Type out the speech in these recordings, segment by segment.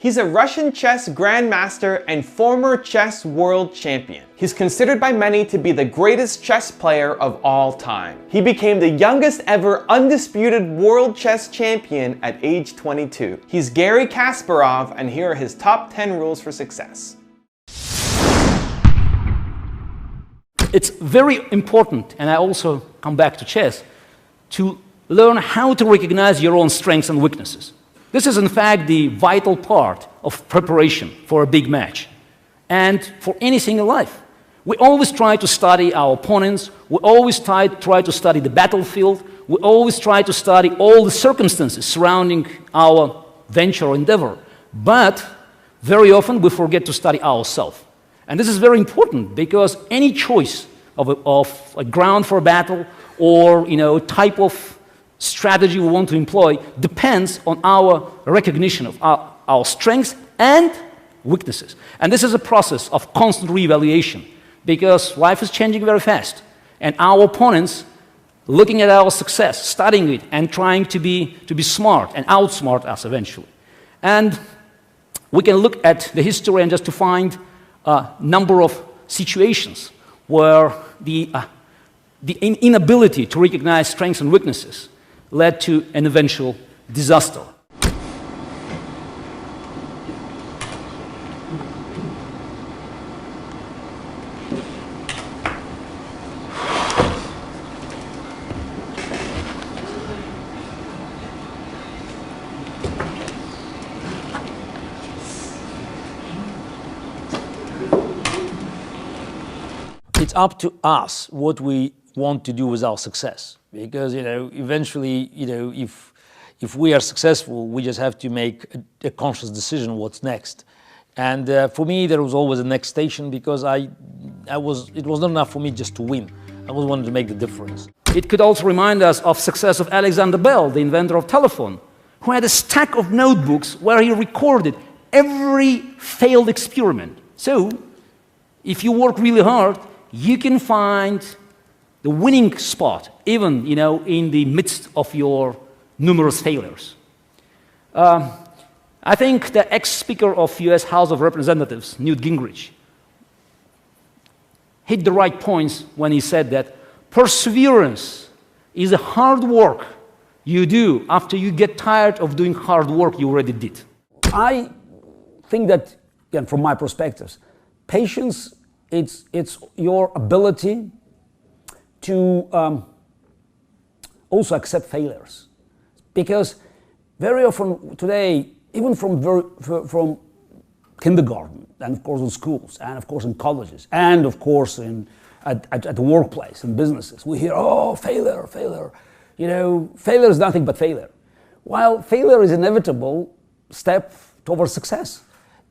He's a Russian chess grandmaster and former chess world champion. He's considered by many to be the greatest chess player of all time. He became the youngest ever undisputed world chess champion at age 22. He's Garry Kasparov, and here are his top 10 rules for success. It's very important, and I also come back to chess, to learn how to recognize your own strengths and weaknesses. This is in fact the vital part of preparation for a big match and for anything in life. We always try to study our opponents, we always try to study the battlefield, we always try to study all the circumstances surrounding our venture or endeavor, but very often we forget to study ourselves. And this is very important because any choice of a ground for a battle or type of strategy we want to employ depends on our recognition of our strengths and weaknesses. And this is a process of constant reevaluation because life is changing very fast. And our opponents, looking at our success, studying it, and trying to be smart and outsmart us eventually. And we can look at the history and just to find a number of situations where the inability to recognize strengths and weaknesses led to an eventual disaster. It's up to us what we want to do with our success, because eventually if we are successful, we just have to make a conscious decision what's next. And for me, there was always a next station because it was not enough for me just to win. I always wanted to make the difference. It could also remind us of success of Alexander Bell, the inventor of telephone, who had a stack of notebooks where he recorded every failed experiment. So if you work really hard, you can find the winning spot, even in the midst of your numerous failures. I think the ex-speaker of US House of Representatives, Newt Gingrich, hit the right points when he said that perseverance is a hard work you do after you get tired of doing hard work you already did. I think that, again, from my perspectives, patience, it's your ability to also accept failures, because very often today, even from kindergarten, and of course in schools, and of course in colleges, and of course at the workplace and businesses, we hear, oh, failure, failure. Failure is nothing but failure. While failure is an inevitable step towards success.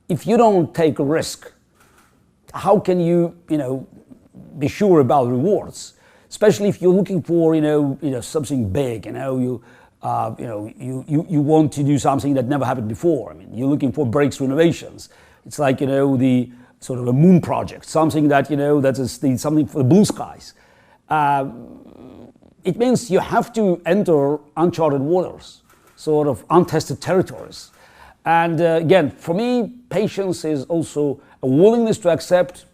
If you don't take a risk, how can you, be sure about rewards? Especially if you're looking for, something big. You want to do something that never happened before. I mean, you're looking for breakthrough innovations. It's like, the sort of a moon project, something that, that is something for the blue skies. It means you have to enter uncharted waters, sort of untested territories. And again, for me, patience is also a willingness to accept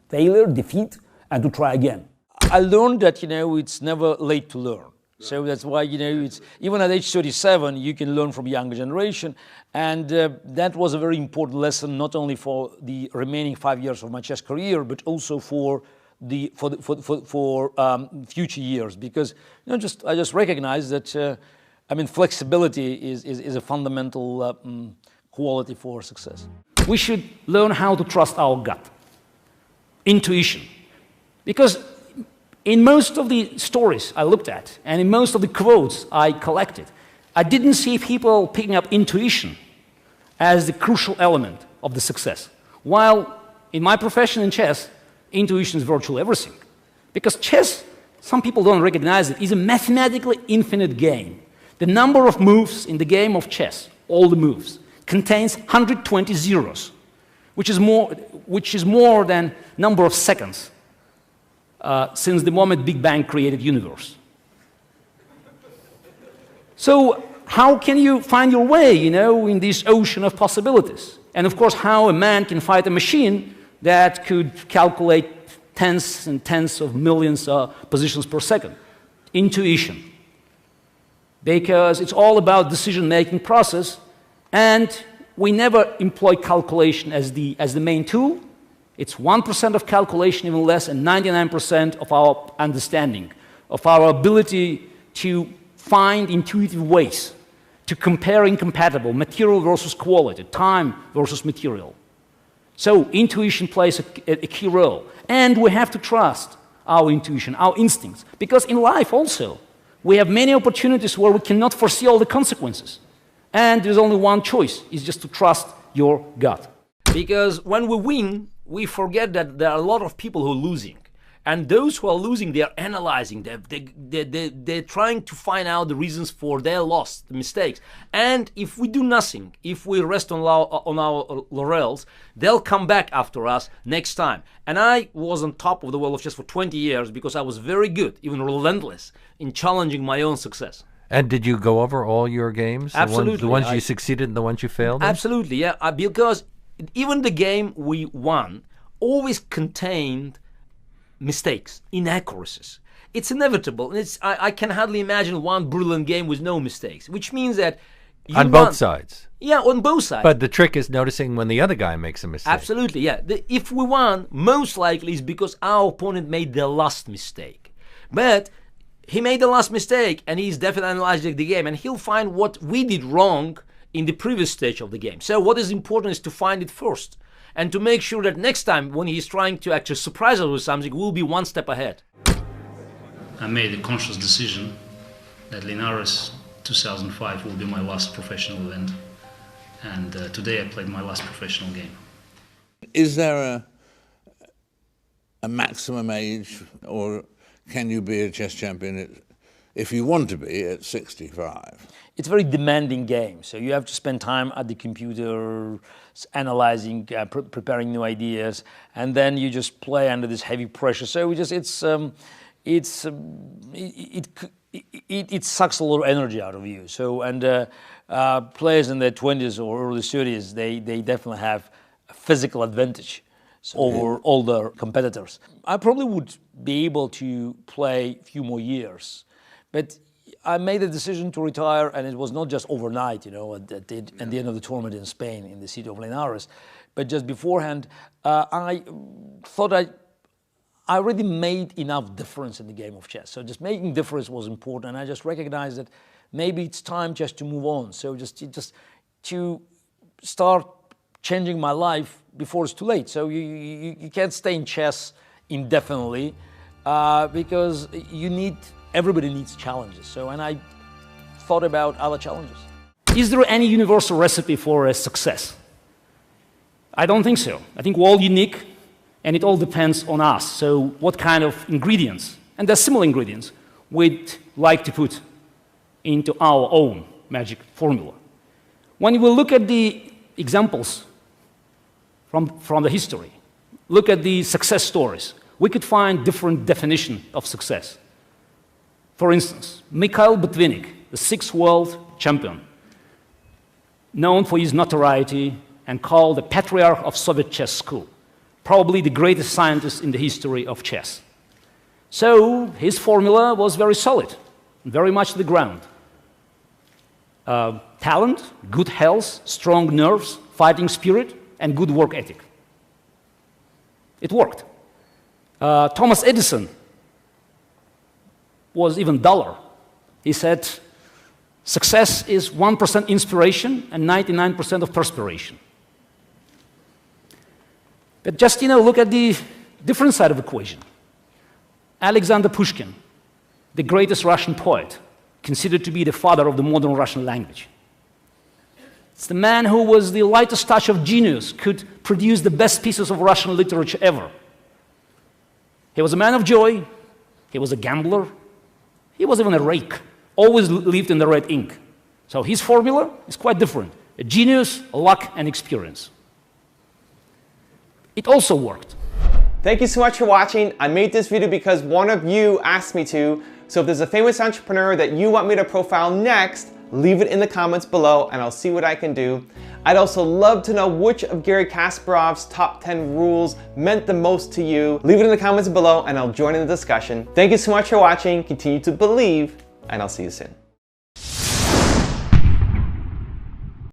failure, defeat, and to try again. I learned that, it's never late to learn. So that's why, it's even at age 37, you can learn from younger generation. And that was a very important lesson, not only for the remaining 5 years of my chess career, but also for future years. Because, I just recognize that, flexibility is a fundamental quality for success. We should learn how to trust our gut, intuition. Because in most of the stories I looked at, and in most of the quotes I collected, I didn't see people picking up intuition as the crucial element of the success. While in my profession in chess, intuition is virtually everything. Because chess, some people don't recognize it, is a mathematically infinite game. The number of moves in the game of chess, all the moves, contains 120 zeros, which is more than number of seconds since the moment Big Bang created universe. So how can you find your way, you know, in this ocean of possibilities? And of course, how a man can fight a machine that could calculate tens and tens of millions of positions per second. Intuition. Because it's all about decision-making process, and we never employ calculation as the main tool. It's 1% of calculation, even less, and 99% of our understanding, of our ability to find intuitive ways to compare incompatible, material versus quality, time versus material. So intuition plays a key role. And we have to trust our intuition, our instincts. Because in life also, we have many opportunities where we cannot foresee all the consequences. And there's only one choice, it's just to trust your gut. Because when we win, we forget that there are a lot of people who are losing. And those who are losing, they are analyzing, they're trying to find out the reasons for their loss, the mistakes. And if we do nothing, if we rest on our laurels, they'll come back after us next time. And I was on top of the world of chess for 20 years because I was very good, even relentless, in challenging my own success. And did you go over all your games? Absolutely. The ones you succeeded and the ones you failed in? Absolutely, yeah. Because even the game we won always contained mistakes, inaccuracies. It's inevitable. I can hardly imagine one brilliant game with no mistakes, which means that you on both sides. Yeah, on both sides. But the trick is noticing when the other guy makes a mistake. Absolutely, yeah. If we won, most likely is because our opponent made the last mistake. But he made the last mistake, and he's definitely analyzing the game, and he'll find what we did wrong in the previous stage of the game. So what is important is to find it first, and to make sure that next time when he's trying to actually surprise us with something, we'll be one step ahead. I made a conscious decision that Linares 2005 will be my last professional event, and today I played my last professional game. Is there a maximum age, or can you be a chess champion if you want to be at 65? It's a very demanding game, so you have to spend time at the computer, analyzing, preparing new ideas, and then you just play under this heavy pressure. So it sucks a lot of energy out of you. So players in their 20s or early 30s, they definitely have a physical advantage over older competitors. I probably would be able to play a few more years, but I made a decision to retire, and it was not just overnight, you know, at the end of the tournament in Spain, in the city of Linares, but just beforehand. I thought I already made enough difference in the game of chess. So just making difference was important, and I just recognized that maybe it's time just to move on. So just to start changing my life before it's too late. So you can't stay in chess indefinitely because everybody needs challenges. So, and I thought about other challenges. Is there any universal recipe for a success? I don't think so. I think we're all unique, and it all depends on us. So what kind of ingredients, and there's similar ingredients, we'd like to put into our own magic formula. When we look at the examples from the history, look at the success stories, we could find different definitions of success. For instance, Mikhail Botvinnik, the 6th world champion, known for his notoriety and called the patriarch of Soviet chess school, probably the greatest scientist in the history of chess. So his formula was very solid, very much the ground. Talent, good health, strong nerves, fighting spirit, and good work ethic. It worked. Thomas Edison was even duller. He said, success is 1% inspiration and 99% of perspiration. But just, look at the different side of the equation. Alexander Pushkin, the greatest Russian poet, considered to be the father of the modern Russian language. It's the man who was the lightest touch of genius, could produce the best pieces of Russian literature ever. He was a man of joy, he was a gambler, he was even a rake, always lived in the red ink. So his formula is quite different. A genius, luck, and experience. It also worked. Thank you so much for watching. I made this video because one of you asked me to. So if there's a famous entrepreneur that you want me to profile next, leave it in the comments below and I'll see what I can do. I'd also love to know which of Garry Kasparov's top 10 rules meant the most to you. Leave it in the comments below and I'll join in the discussion. Thank you so much for watching. Continue to believe, and I'll see you soon.